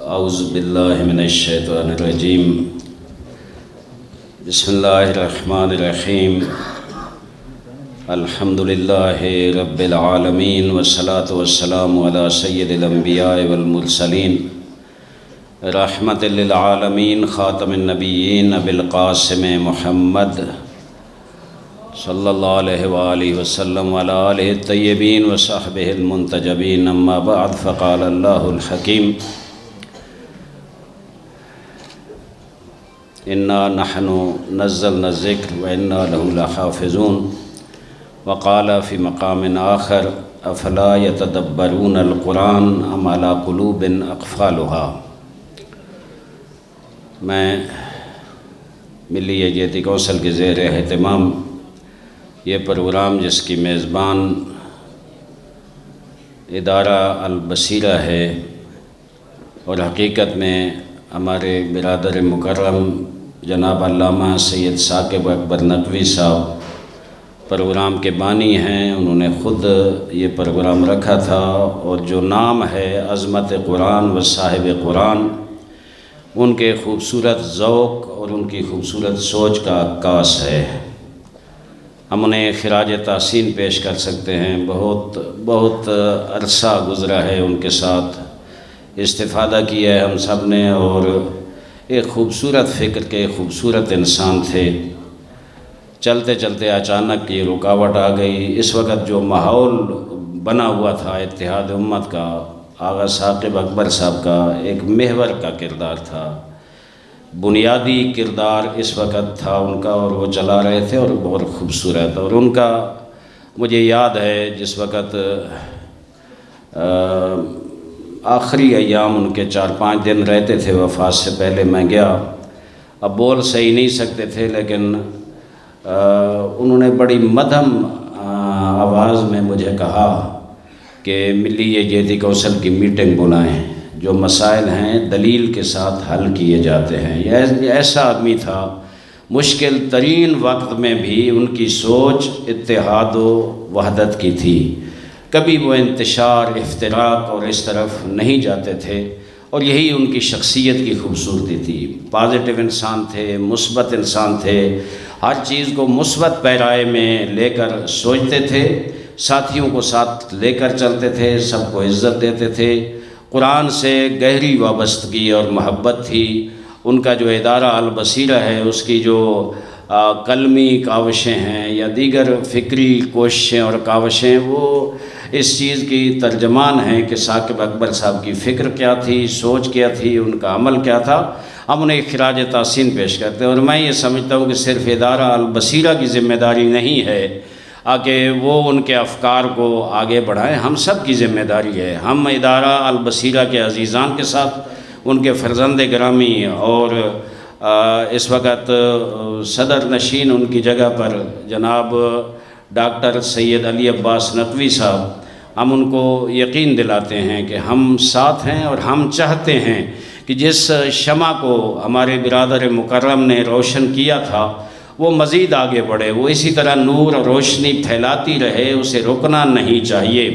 اعوذ باللہ من الشیطان الرجیم بسم اللہ الرحمن الرحیم الحمد للہ رب العالمین والصلاة والسلام علی سید الانبیاء والمرسلین رحمت للعالمین خاتم النبیین ابی القاسم محمد صلی اللہ علیہ وآلہ وسلم وعلی آلہ الطیبین وصحبہ المنتجبین اما بعد فقال اللہ الحکیم انا نحن نزلنا الذکر وانا لہ لحافظون وقال فی مقام آخر افلا یتدبرون القرآن ام علی قلوب اقفالها۔ میں ملی یکجہتی کونسل کے زیر اہتمام یہ پروگرام جس کی میزبان ادارہ البصیرہ ہے اور حقیقت میں ہمارے برادر مکرم جناب علامہ سید ثاقب اکبر نقوی صاحب پروگرام کے بانی ہیں، انہوں نے خود یہ پروگرام رکھا تھا اور جو نام ہے عظمت قرآن و صاحب قرآن، ان کے خوبصورت ذوق اور ان کی خوبصورت سوچ کا عکاس ہے۔ ہم انہیں خراج تحسین پیش کر سکتے ہیں، بہت عرصہ گزرا ہے ان کے ساتھ، استفادہ کیا ہے ہم سب نے، اور ایک خوبصورت فکر کے خوبصورت انسان تھے۔ چلتے چلتے اچانک یہ رکاوٹ آ گئی۔ اس وقت جو ماحول بنا ہوا تھا اتحاد امت کا، آغا ثاقب اکبر صاحب کا ایک محور کا کردار تھا، بنیادی کردار اس وقت تھا ان کا، اور وہ چلا رہے تھے اور بہت خوبصورت۔ اور ان کا مجھے یاد ہے جس وقت آخری ایام ان کے 4-5 دن رہتے تھے وفات سے پہلے، میں گیا، اب بول صحیح نہیں سکتے تھے لیکن انہوں نے بڑی مدھم آواز میں مجھے کہا کہ ملی یکجہتی کونسل کی میٹنگ بلائیں، جو مسائل ہیں دلیل کے ساتھ حل کیے جاتے ہیں۔ یہ ایسا آدمی تھا، مشکل ترین وقت میں بھی ان کی سوچ اتحاد و وحدت کی تھی، کبھی وہ انتشار، افتراق اور اس طرف نہیں جاتے تھے، اور یہی ان کی شخصیت کی خوبصورتی تھی۔ پازیٹیو انسان تھے، مثبت انسان تھے، ہر چیز کو مثبت پیرائے میں لے کر سوچتے تھے، ساتھیوں کو ساتھ لے کر چلتے تھے، سب کو عزت دیتے تھے۔ قرآن سے گہری وابستگی اور محبت تھی۔ ان کا جو ادارہ البصیرہ ہے، اس کی جو قلمی کاوشیں ہیں یا دیگر فکری کوششیں اور کاوشیں، وہ اس چیز کی ترجمان ہیں کہ ثاقب اکبر صاحب کی فکر کیا تھی، سوچ کیا تھی، ان کا عمل کیا تھا۔ ہم انہیں خراج تحسین پیش کرتے ہیں، اور میں یہ سمجھتا ہوں کہ صرف ادارہ البصیرہ کی ذمہ داری نہیں ہے کہ وہ ان کے افکار کو آگے بڑھائیں، ہم سب کی ذمہ داری ہے۔ ہم ادارہ البصیرہ کے عزیزان کے ساتھ، ان کے فرزند گرامی اور اس وقت صدر نشین ان کی جگہ پر جناب ڈاکٹر سید علی عباس نقوی صاحب، ہم ان کو یقین دلاتے ہیں کہ ہم ساتھ ہیں، اور ہم چاہتے ہیں کہ جس شمع کو ہمارے برادر مکرم نے روشن کیا تھا وہ مزید آگے بڑھے، وہ اسی طرح نور اور روشنی پھیلاتی رہے، اسے رکنا نہیں چاہیے۔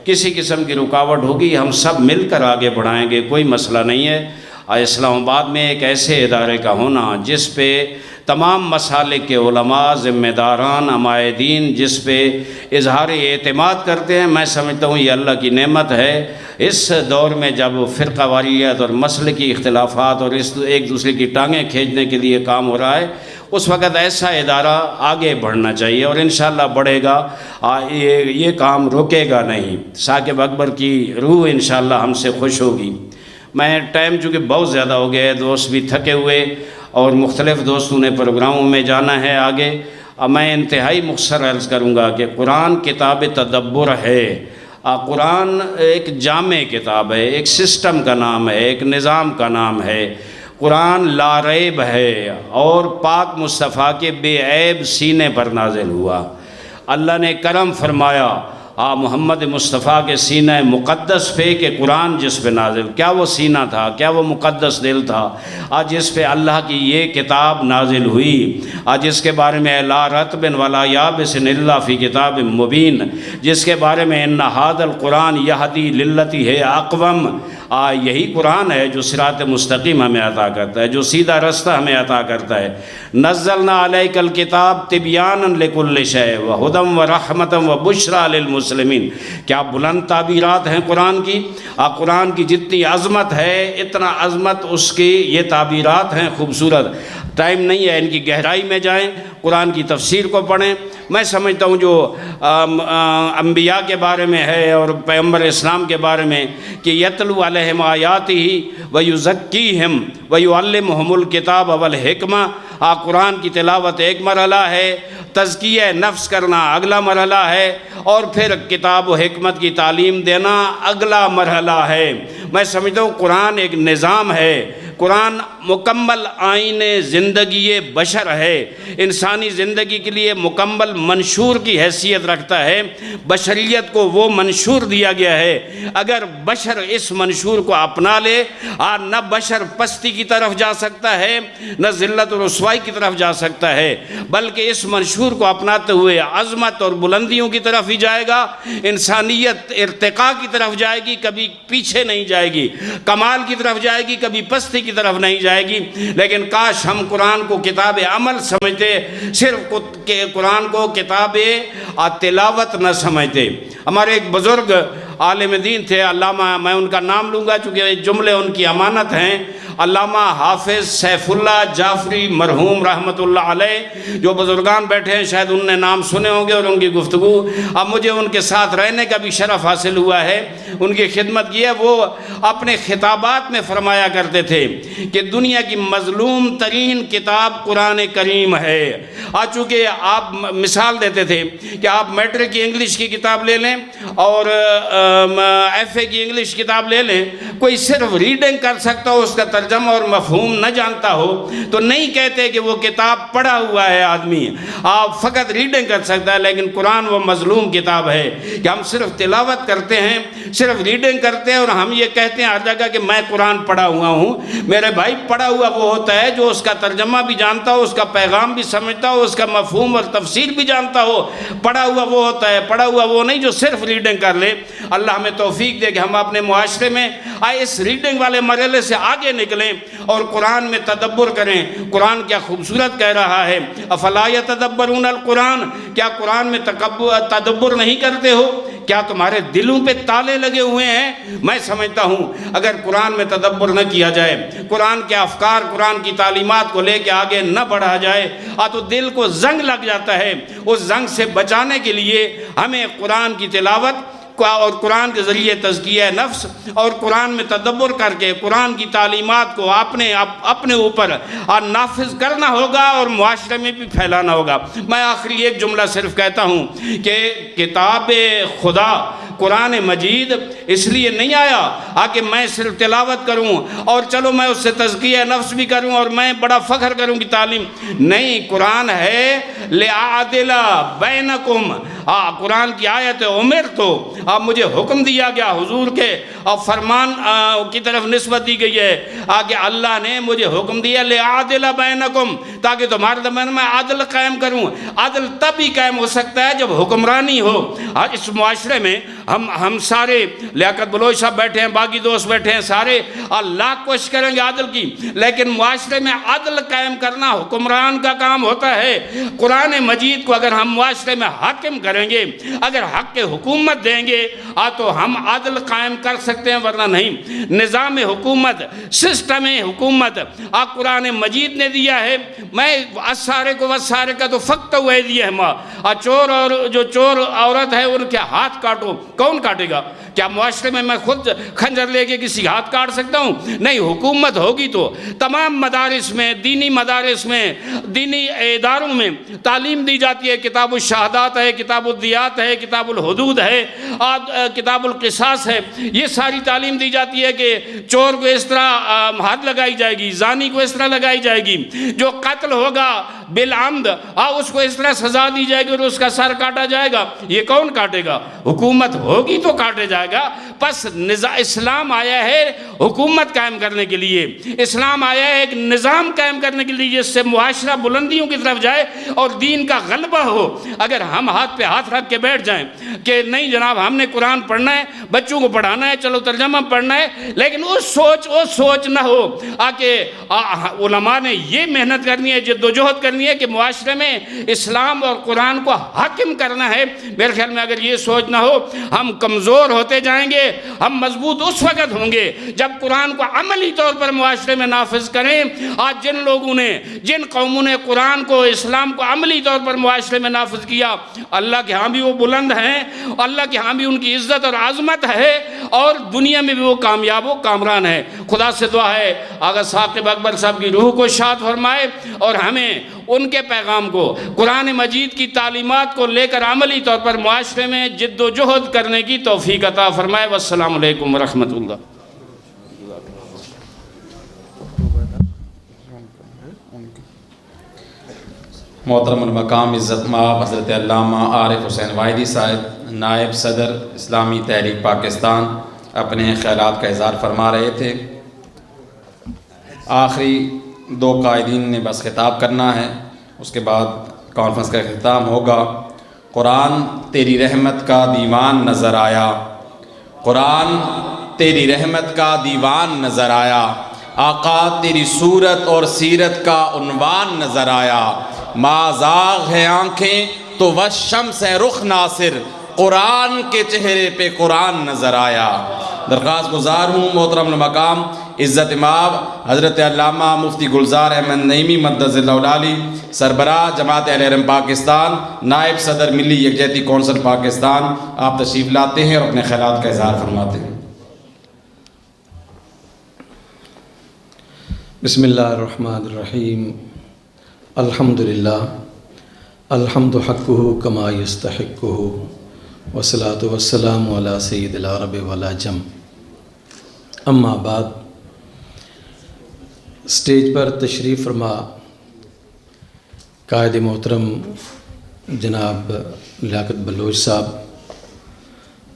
کسی قسم کی رکاوٹ ہوگی ہم سب مل کر آگے بڑھائیں گے، کوئی مسئلہ نہیں ہے۔ اسلام آباد میں ایک ایسے ادارے کا ہونا جس پہ تمام مسالک کے علماء، ذمہ داران، عمائدین جس پہ اظہار اعتماد کرتے ہیں، میں سمجھتا ہوں یہ اللہ کی نعمت ہے۔ اس دور میں جب فرقہ واریت اور مسلکی اختلافات اور ایک دوسرے کی ٹانگیں کھینچنے کے لیے کام ہو رہا ہے، اس وقت ایسا ادارہ آگے بڑھنا چاہیے، اور انشاءاللہ بڑھے گا، یہ کام رکے گا نہیں۔ ثاقب اکبر کی روح انشاءاللہ ہم سے خوش ہوگی۔ میں ٹائم چونکہ بہت زیادہ ہو گیا ہے، دوست بھی تھکے ہوئے اور مختلف دوستوں نے پروگراموں میں جانا ہے آگے، میں انتہائی مختصر عرض کروں گا کہ قرآن کتاب تدبر ہے۔ قرآن ایک جامع کتاب ہے، ایک سسٹم کا نام ہے، ایک نظام کا نام ہے۔ قرآن لا ریب ہے اور پاک مصطفیٰ کے بے عیب سینے پر نازل ہوا۔ اللہ نے کرم فرمایا محمد مصطفیٰ کے سینہ مقدس پہ کہ قرآن جس پہ نازل، کیا وہ سینہ تھا، کیا وہ مقدس دل تھا آج جس پہ اللہ کی یہ کتاب نازل ہوئی، آج جس کے بارے میں لا رطب ولا یابس الا فی کتاب مبین، جس کے بارے میں ان ھذا القرآن یہدی للتی ہے اقوم، یہی قرآن ہے جو صراط مستقیم ہمیں عطا کرتا ہے، جو سیدھا رستہ ہمیں عطا کرتا ہے۔ نزلنا علیک الکتاب تبیانا لکل شیء وہدی ورحمۃ وبشریٰ للمسلمین۔ کیا بلند تعبیرات ہیں قرآن کی، قرآن کی جتنی عظمت ہے اتنا عظمت اس کی یہ تعبیرات ہیں خوبصورت۔ ٹائم نہیں ہے ان کی گہرائی میں جائیں، قرآن کی تفسیر کو پڑھیں۔ میں سمجھتا ہوں جو انبیاء کے بارے میں ہے اور پیغمبر اسلام کے بارے میں کہ یتلو علیہم آیاتہ ویزکیہم ویعلمہم الکتاب والحکمہ، قرآن کی تلاوت ایک مرحلہ ہے، تزکیہ نفس کرنا اگلا مرحلہ ہے، اور پھر کتاب و حکمت کی تعلیم دینا اگلا مرحلہ ہے۔ میں سمجھتا ہوں قرآن ایک نظام ہے، قرآن مکمل آئین زندگی بشر ہے، انسانی زندگی کے لیے مکمل منشور کی حیثیت رکھتا ہے۔ بشریت کو وہ منشور دیا گیا ہے، اگر بشر اس منشور کو اپنا لے نہ بشر پستی کی طرف جا سکتا ہے نہ ذلت و رسوائی کی طرف جا سکتا ہے، بلکہ اس منشور کو اپناتے ہوئے عظمت اور بلندیوں کی طرف ہی جائے گا۔ انسانیت ارتقاء کی طرف جائے گی، کبھی پیچھے نہیں جائے گی، کمال کی طرف جائے گی، کبھی پستی کی طرف نہیں جائے گی۔ لیکن کاش ہم قرآن کو کتاب عمل سمجھتے، صرف قرآن کو کتاب تلاوت نہ سمجھتے۔ ہمارے ایک بزرگ عالم دین تھے علامہ، میں ان کا نام لوں گا چونکہ جملے ان کی امانت ہیں، علامہ حافظ سیف اللہ جعفری مرحوم رحمۃ اللہ علیہ۔ جو بزرگان بیٹھے ہیں شاید ان نے نام سنے ہوں گے اور ان کی گفتگو، اب مجھے ان کے ساتھ رہنے کا بھی شرف حاصل ہوا ہے، ان کی خدمت کی ہے۔ وہ اپنے خطابات میں فرمایا کرتے تھے کہ دنیا کی مظلوم ترین کتاب قرآن کریم ہے۔ چونکہ آپ مثال دیتے تھے کہ آپ میٹرک کی انگلش کی کتاب لے لیں اور ایف اے کی انگلش کتاب لے لیں، کوئی صرف ریڈنگ کر سکتا ہو، اس کا ترجمہ اور مفہوم نہ جانتا ہو تو نہیں کہتے کہ وہ کتاب پڑھا ہوا ہے آدمی، آپ فقط ریڈنگ کر سکتا ہے۔ لیکن قرآن وہ مظلوم کتاب ہے کہ ہم صرف تلاوت کرتے ہیں، صرف ریڈنگ کرتے ہیں اور ہم یہ کہتے ہیں ہر جگہ کہ میں قرآن پڑھا ہوا ہوں۔ میرے بھائی، پڑھا ہوا وہ ہوتا ہے جو اس کا ترجمہ بھی جانتا ہو، اس کا پیغام بھی سمجھتا ہو، اس کا مفہوم اور تفسیر بھی جانتا ہو۔ پڑھا ہوا وہ ہوتا ہے، پڑھا ہوا وہ نہیں جو صرف ریڈنگ کر لے۔ اللہ ہمیں توفیق دے کہ ہم اپنے معاشرے میں اس ریڈنگ والے مرحلے سے آگے نکلیں اور قرآن میں تدبر کریں۔ قرآن کیا خوبصورت کہہ رہا ہے، افلا یتدبرون القرآن، کیا قرآن میں تدبر نہیں کرتے ہو؟ کیا تمہارے دلوں پہ تالے لگے ہوئے ہیں؟ میں سمجھتا ہوں اگر قرآن میں تدبر نہ کیا جائے، قرآن کے افکار، قرآن کی تعلیمات کو لے کے آگے نہ بڑھا جائے تو دل کو زنگ لگ جاتا ہے۔ اس زنگ سے بچانے کے لیے ہمیں قرآن کی تلاوت اور قرآن کے ذریعے تزکیہ نفس اور قرآن میں تدبر کر کے قرآن کی تعلیمات کو اپنے اوپر نافذ کرنا ہوگا اور معاشرے میں بھی پھیلانا ہوگا۔ میں آخری ایک جملہ صرف کہتا ہوں کہ کتاب خدا قرآن مجید اس لیے نہیں آیا کہ میں صرف تلاوت کروں اور چلو میں اس سے تزکیہ نفس بھی کروں اور میں بڑا فخر کروں کی تعلیم نہیں۔ قرآن ہے لِأَعْدِلَ بَيْنَكُمْ، قرآن کی آیت عمر تو مجھے حکم دیا گیا، حضور کے فرمان کی طرف نسبت دی گئی ہے کہ اللہ نے مجھے حکم دیا لِأَعْدِلَ بَيْنَكُمْ، تاکہ تمہارے درمیان میں عدل قائم کروں۔ عدل تب ہی قائم ہو سکتا ہے جب حکمرانی ہو۔ اس معاشرے میں ہم سارے لیاقت بلوچ صاحب بیٹھے ہیں، باقی دوست بیٹھے ہیں، سارے اللہ کوشش کریں گے عدل کی، لیکن معاشرے میں عدل قائم کرنا حکمران کا کام ہوتا ہے۔ قرآن مجید کو اگر ہم معاشرے میں حاکم کریں گے، اگر حق کے حکومت دیں گے تو ہم عدل قائم کر سکتے ہیں، ورنہ نہیں۔ نظام حکومت، سسٹم حکومت قرآن مجید نے دیا ہے۔ میں اسارے کو وسارے کا تو فقط وہی دیا ہے، چور اور جو چور عورت ہے ان کے ہاتھ کاٹو، کون کاٹے گا؟ کیا معاشرے میں میں خود خنجر لے کے کسی ہاتھ کاٹ سکتا ہوں؟ نہیں، حکومت ہوگی تو تمام مدارس میں، دینی مدارس میں، دینی اداروں میں تعلیم دی جاتی ہے۔ کتاب الشہادات ہے، کتاب الدیات ہے، کتاب الحدود ہے، کتاب القصاص ہے، یہ ساری تعلیم دی جاتی ہے کہ چور کو اس طرح حد لگائی جائے گی، زانی کو اس طرح لگائی جائے گی، جو قتل ہوگا بالعمد اس کو اس طرح سزا دی جائے گی اور اس کا سر کاٹا جائے گا۔ یہ کون کاٹے گا؟ حکومت ہوگی تو کاٹے جائے جائے گا۔ پس اسلام آیا ہے حکومت قائم کرنے کے لیے، اسلام آیا ہے ایک نظام قائم کرنے کے لیے جس سے معاشرہ بلندیوں کی طرف جائے اور دین کا غلبہ ہو۔ اگر ہم ہاتھ پہ ہاتھ رکھ کے بیٹھ جائیں کہ نہیں جناب ہم نے قرآن پڑھنا ہے، بچوں کو پڑھانا ہے، چلو ترجمہ پڑھنا ہے، لیکن اس سوچ نہ ہو کہ علماء نے یہ محنت کرنی ہے، جد و جہد کرنی ہے کہ معاشرے میں اسلام اور قرآن کو حاکم کرنا ہے، میرے خیال میں اگر یہ سوچ نہ ہو ہم کمزور ہوتے جائیں گے۔ ہم مضبوط اس وقت ہوں گے جب قرآن کو عملی طور پر معاشرے میں نافذ کریں۔ آج جن لوگوں نے، جن قوموں نے قرآن کو، اسلام کو عملی طور پر معاشرے میں نافذ کیا، اللہ کے ہاں بھی وہ بلند ہیں، اللہ کے ہاں بھی ان کی عزت اور عظمت ہے، اور دنیا میں بھی وہ کامیاب و کامران ہے۔ خدا سے دعا ہے آغا ثاقب اکبر صاحب کی روح کو شاد فرمائے اور ہمیں ان کے پیغام کو، قرآن مجید کی تعلیمات کو لے کر عملی طور پر معاشرے میں جد و جہد کرنے کی توفیق عطا فرمائے۔ والسلام علیکم ورحمۃ اللہ۔ محترم المقام عزت مآب حضرت علامہ عارف حسین واحدی صاحب نائب صدر اسلامی تحریک پاکستان اپنے خیالات کا اظہار فرما رہے تھے۔ آخری دو قائدین نے بس خطاب کرنا ہے، اس کے بعد کانفرنس کا اختتام ہوگا۔ قرآن تیری رحمت کا دیوان نظر آیا، قرآن تیری رحمت کا دیوان نظر آیا، آقا تیری صورت اور سیرت کا عنوان نظر آیا، مازاغ ہے آنکھیں تو والشمس ہے رخ ناصر، قرآن کے چہرے پہ قرآن نظر آیا۔ درخواست گزار ہوں محترم المقام عزت مآب حضرت علامہ مفتی گلزار احمد نعیمی مدظ اللہ العالی سربراہ جماعت اہل حرم پاکستان، نائب صدر ملی یکجہتی کونسل پاکستان، آپ تشریف لاتے ہیں اور اپنے خیالات کا اظہار فرماتے ہیں۔ بسم اللہ الرحمن الرحیم۔ الحمدللہ الحمد حقہ کما یستحقہ والصلاة والسلام علی سید العرب والعجم۔ اما بعد، اسٹیج پر تشریف فرما قائد محترم جناب لیاقت بلوچ صاحب،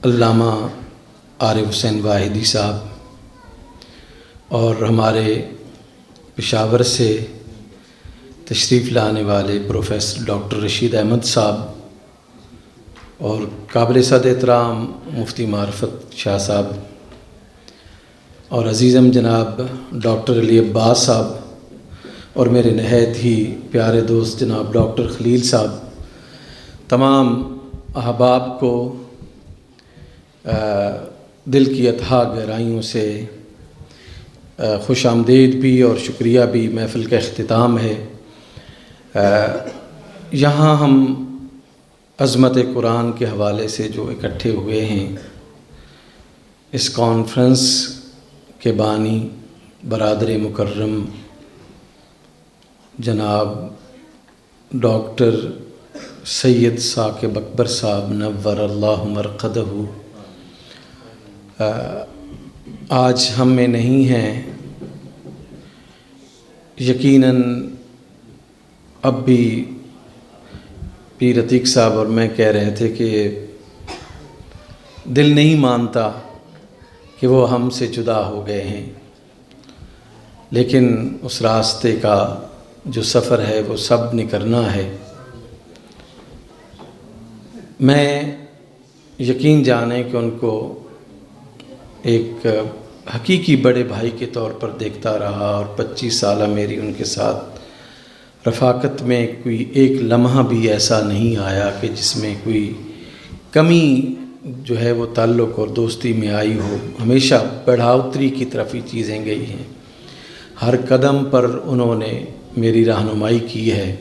علامہ عارف حسین واحدی صاحب اور ہمارے پشاور سے تشریف لانے والے پروفیسر ڈاکٹر رشید احمد صاحب اور قابل صد احترام مفتی معرفت شاہ صاحب اور عزیزم جناب ڈاکٹر علی عباس صاحب اور میرے نہایت ہی پیارے دوست جناب ڈاکٹر خلیل صاحب، تمام احباب کو دل کی اتھاہ گہرائیوں سے خوش آمدید بھی اور شکریہ بھی۔ محفل کا اختتام ہے۔ یہاں ہم عظمت قرآن کے حوالے سے جو اکٹھے ہوئے ہیں، اس کانفرنس کے بانی برادر مکرم جناب ڈاکٹر سید ثاقب اکبر صاحب نور اللہ مرقدہ آج ہم میں نہیں ہیں۔ یقیناً اب بھی پیر عتیق صاحب اور میں کہہ رہے تھے کہ دل نہیں مانتا کہ وہ ہم سے جدا ہو گئے ہیں، لیکن اس راستے کا جو سفر ہے وہ سب نے کرنا ہے۔ میں یقین جانے کہ ان کو ایک حقیقی بڑے بھائی کے طور پر دیکھتا رہا اور 25 سالہ میری ان کے ساتھ رفاقت میں کوئی ایک لمحہ بھی ایسا نہیں آیا کہ جس میں کوئی کمی جو ہے وہ تعلق اور دوستی میں آئی ہو۔ ہمیشہ بڑھاوتری کی طرف ہی چیزیں گئی ہیں، ہر قدم پر انہوں نے میری رہنمائی کی ہے۔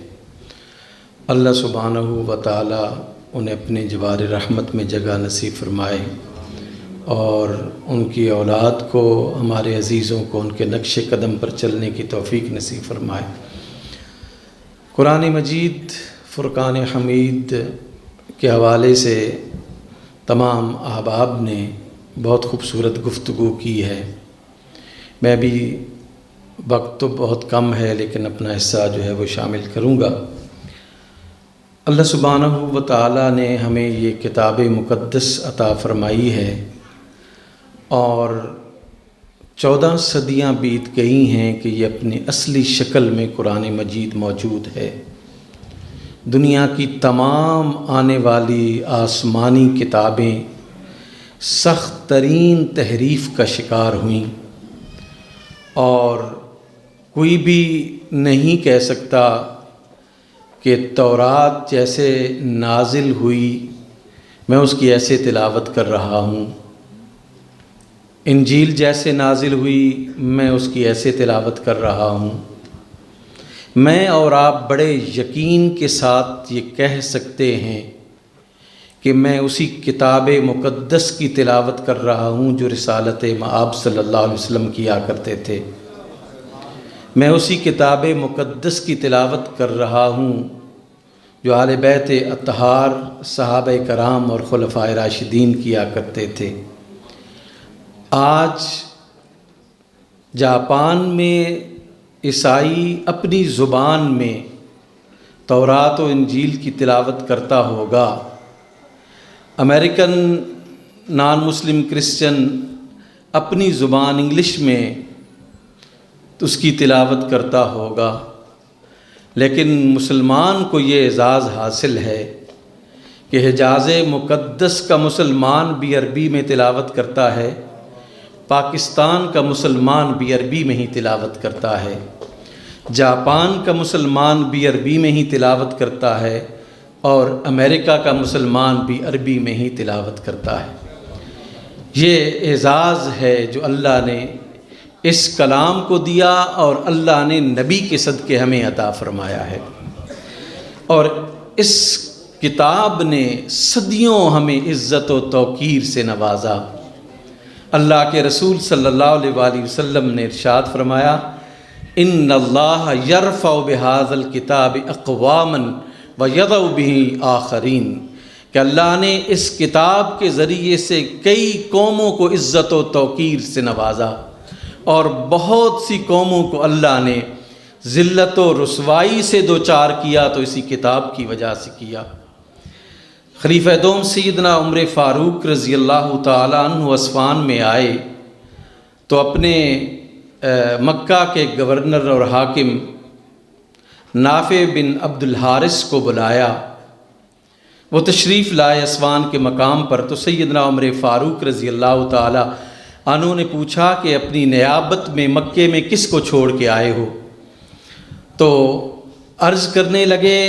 اللہ سبحانہ و تعالی انہیں اپنے جوار رحمت میں جگہ نصیب فرمائے اور ان کی اولاد کو، ہمارے عزیزوں کو ان کے نقش قدم پر چلنے کی توفیق نصیب فرمائے۔ قرآن مجید فرقان حمید کے حوالے سے تمام احباب نے بہت خوبصورت گفتگو کی ہے۔ میں بھی، وقت تو بہت کم ہے لیکن اپنا حصہ جو ہے وہ شامل کروں گا۔ اللہ سبحانہ و تعالی نے ہمیں یہ کتاب مقدس عطا فرمائی ہے اور 14 صدیاں بیت گئی ہیں کہ یہ اپنی اصلی شکل میں قرآن مجید موجود ہے۔ دنیا کی تمام آنے والی آسمانی کتابیں سخت ترین تحریف کا شکار ہوئیں، اور کوئی بھی نہیں کہہ سکتا کہ تورات جیسے نازل ہوئی میں اس کی ایسے تلاوت کر رہا ہوں، انجیل جیسے نازل ہوئی میں اس کی ایسے تلاوت کر رہا ہوں۔ میں اور آپ بڑے یقین کے ساتھ یہ کہہ سکتے ہیں کہ میں اسی کتاب مقدس کی تلاوت کر رہا ہوں جو رسالت مآب صلی اللہ علیہ وسلم کیا کرتے تھے۔ میں اسی کتاب مقدس کی تلاوت کر رہا ہوں جو اہل بیت اطہار، صحابہ کرام اور خلفائے راشدین کیا کرتے تھے۔ آج جاپان میں عیسائی اپنی زبان میں تورات و انجیل کی تلاوت کرتا ہوگا، امریکن نان مسلم کرسچن اپنی زبان انگلش میں اس کی تلاوت کرتا ہوگا، لیکن مسلمان کو یہ اعزاز حاصل ہے کہ حجاز مقدس کا مسلمان بھی عربی میں تلاوت کرتا ہے، پاکستان کا مسلمان بھی عربی میں ہی تلاوت کرتا ہے، جاپان کا مسلمان بھی عربی میں ہی تلاوت کرتا ہے، اور امریکہ کا مسلمان بھی عربی میں ہی تلاوت کرتا ہے۔ یہ اعزاز ہے جو اللہ نے اس کلام کو دیا اور اللہ نے نبی کے صدقے ہمیں عطا فرمایا ہے، اور اس کتاب نے صدیوں ہمیں عزت و توقیر سے نوازا۔ اللہ کے رسول صلی اللہ علیہ وآلہ وسلم نے ارشاد فرمایا، ان اللہ یرفع بہذا الکتاب اقواما ویضع بہ آخرین، کہ اللہ نے اس کتاب کے ذریعے سے کئی قوموں کو عزت و توقیر سے نوازا، اور بہت سی قوموں کو اللہ نے ذلت و رسوائی سے دوچار کیا تو اسی کتاب کی وجہ سے کیا۔ خلیفہ دوم سیدنا عمر فاروق رضی اللہ تعالیٰ عنہ عثمان میں آئے تو اپنے مکہ کے گورنر اور حاکم نافع بن عبد الحارث کو بلایا، وہ تشریف لائے عثمان کے مقام پر، تو سیدنا عمر فاروق رضی اللہ تعالیٰ عنہ نے پوچھا کہ اپنی نیابت میں مکے میں کس کو چھوڑ کے آئے ہو؟ تو عرض کرنے لگے،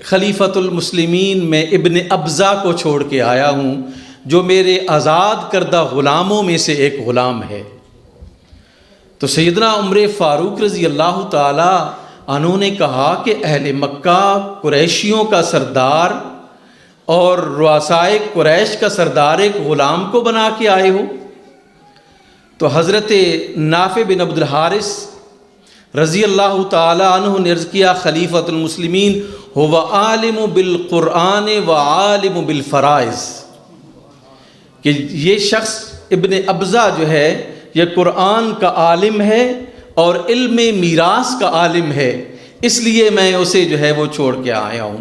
خلیفۃ المسلمین میں ابن ابزہ کو چھوڑ کے آیا ہوں جو میرے آزاد کردہ غلاموں میں سے ایک غلام ہے۔ تو سیدنا عمر فاروق رضی اللہ تعالیٰ عنہ نے کہا کہ اہل مکہ قریشیوں کا سردار اور رؤسائے قریش کا سردار ایک غلام کو بنا کے آئے ہو؟ تو حضرت نافع بن عبد الحارث رضی اللہ تعالی عنہ نے عرض کیا، خلیفۃ المسلمین هو عالم بالقرآن و عالم بالفرائض، کہ یہ شخص ابن ابزہ جو ہے یہ قرآن کا عالم ہے اور علم میراث کا عالم ہے، اس لیے میں اسے جو ہے وہ چھوڑ کے آیا ہوں۔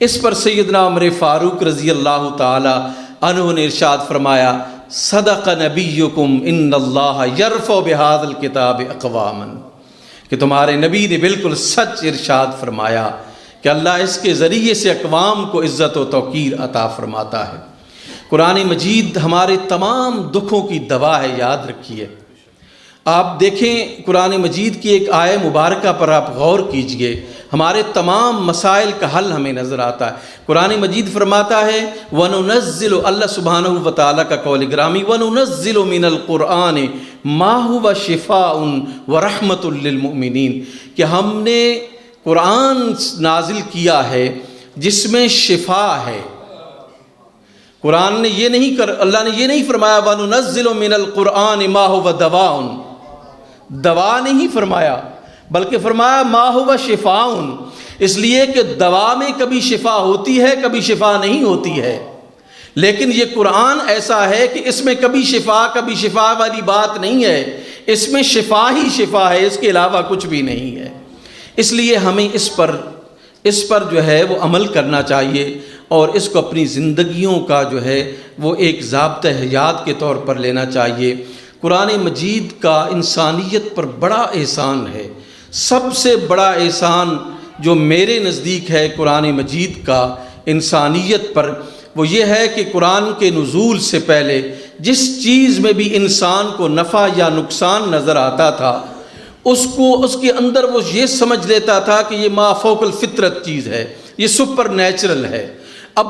اس پر سیدنا عمر فاروق رضی اللہ تعالی عنہ نے ارشاد فرمایا، صدق نبیکم ان اللہ یرفع بہذا الکتاب اقواما، کہ تمہارے نبی نے بالکل سچ ارشاد فرمایا کہ اللہ اس کے ذریعے سے اقوام کو عزت و توقیر عطا فرماتا ہے۔ قرآن مجید ہمارے تمام دکھوں کی دوا ہے، یاد رکھیے۔ آپ دیکھیں قرآن مجید کی ایک آیہ مبارکہ پر آپ غور کیجئے، ہمارے تمام مسائل کا حل ہمیں نظر آتا ہے۔ قرآن مجید فرماتا ہے وَنُنَزِّلُ، اللہ سبحانہ وتعالیٰ کا قول گرامی، وَنُنَزِّلُ مِنَ الْقُرْآنِ مَا هُوَ شِفَاءٌ وَرَحْمَةٌ لِّلْمُؤْمِنِينَ، کہ ہم نے قرآن نازل کیا ہے جس میں شفا ہے۔ قرآن نے یہ نہیں اللہ نے یہ نہیں فرمایا وَنُنَزِّلُ مِنَ الْقُرْآنِ مَا هُوَ دَوَاءٌ، دوا نہیں فرمایا، بلکہ فرمایا ما هو شفاء، اس لیے کہ دوا میں کبھی شفا ہوتی ہے کبھی شفا نہیں ہوتی ہے، لیکن یہ قرآن ایسا ہے کہ اس میں کبھی شفا والی بات نہیں ہے، اس میں شفا ہی شفا ہے، اس کے علاوہ کچھ بھی نہیں ہے۔ اس لیے ہمیں اس پر جو ہے وہ عمل کرنا چاہیے، اور اس کو اپنی زندگیوں کا جو ہے وہ ایک ضابطہ حیات کے طور پر لینا چاہیے۔ قرآن مجید کا انسانیت پر بڑا احسان ہے۔ سب سے بڑا احسان جو میرے نزدیک ہے قرآن مجید کا انسانیت پر، وہ یہ ہے کہ قرآن کے نزول سے پہلے جس چیز میں بھی انسان کو نفع یا نقصان نظر آتا تھا، اس کے اندر وہ یہ سمجھ لیتا تھا کہ یہ ما فوق الفطرت چیز ہے، یہ سپر نیچرل ہے۔ اب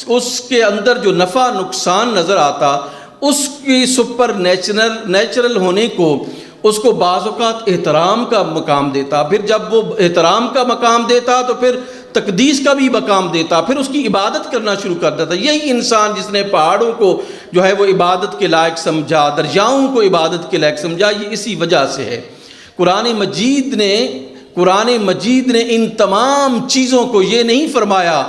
اس کے اندر جو نفع نقصان نظر آتا، اس کی سپر نیچرل ہونے کو اس کو بعض اوقات احترام کا مقام دیتا، پھر جب وہ احترام کا مقام دیتا تو پھر تقدیس کا بھی مقام دیتا، پھر اس کی عبادت کرنا شروع کر دیتا۔ یہی انسان جس نے پہاڑوں کو جو ہے وہ عبادت کے لائق سمجھا، دریاؤں کو عبادت کے لائق سمجھا، یہ اسی وجہ سے ہے۔ قرآن مجید نے ان تمام چیزوں کو یہ نہیں فرمایا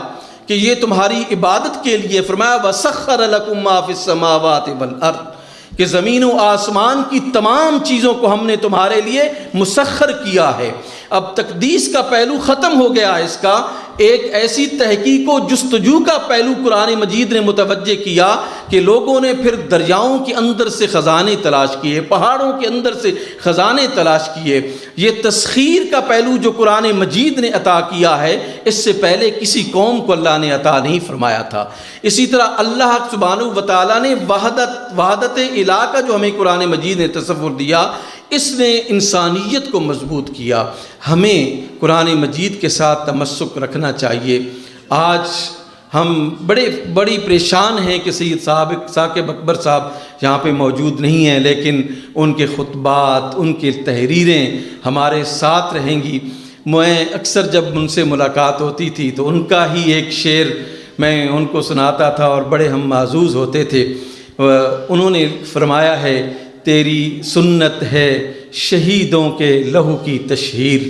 کہ یہ تمہاری عبادت کے لیے، فرمایا وَسَخَّرَ لَكُم مَّا فِي السَّمَاوَاتِ وَالْأَرْضِ، کہ زمین و آسمان کی تمام چیزوں کو ہم نے تمہارے لیے مسخر کیا ہے۔ اب تقدیس کا پہلو ختم ہو گیا اس کا، ایک ایسی تحقیق و جستجو کا پہلو قرآن مجید نے متوجہ کیا کہ لوگوں نے پھر دریاؤں کے اندر سے خزانے تلاش کیے، پہاڑوں کے اندر سے خزانے تلاش کیے۔ یہ تسخیر کا پہلو جو قرآن مجید نے عطا کیا ہے، اس سے پہلے کسی قوم کو اللہ نے عطا نہیں فرمایا تھا۔ اسی طرح اللہ سبحانہ و تعالیٰ نے وحدت الہ کا جو ہمیں قرآن مجید نے تصور دیا، اس نے انسانیت کو مضبوط کیا۔ ہمیں قرآن مجید کے ساتھ تمسک رکھنا چاہیے۔ آج ہم بڑی پریشان ہیں کہ سید ثاقب اکبر صاحب یہاں پہ موجود نہیں ہیں، لیکن ان کے خطبات، ان کی تحریریں ہمارے ساتھ رہیں گی۔ میں اکثر جب ان سے ملاقات ہوتی تھی تو ان کا ہی ایک شعر میں ان کو سناتا تھا اور بڑے ہم معزوز ہوتے تھے۔ انہوں نے فرمایا ہے، تیری سنت ہے شہیدوں کے لہو کی تشہیر،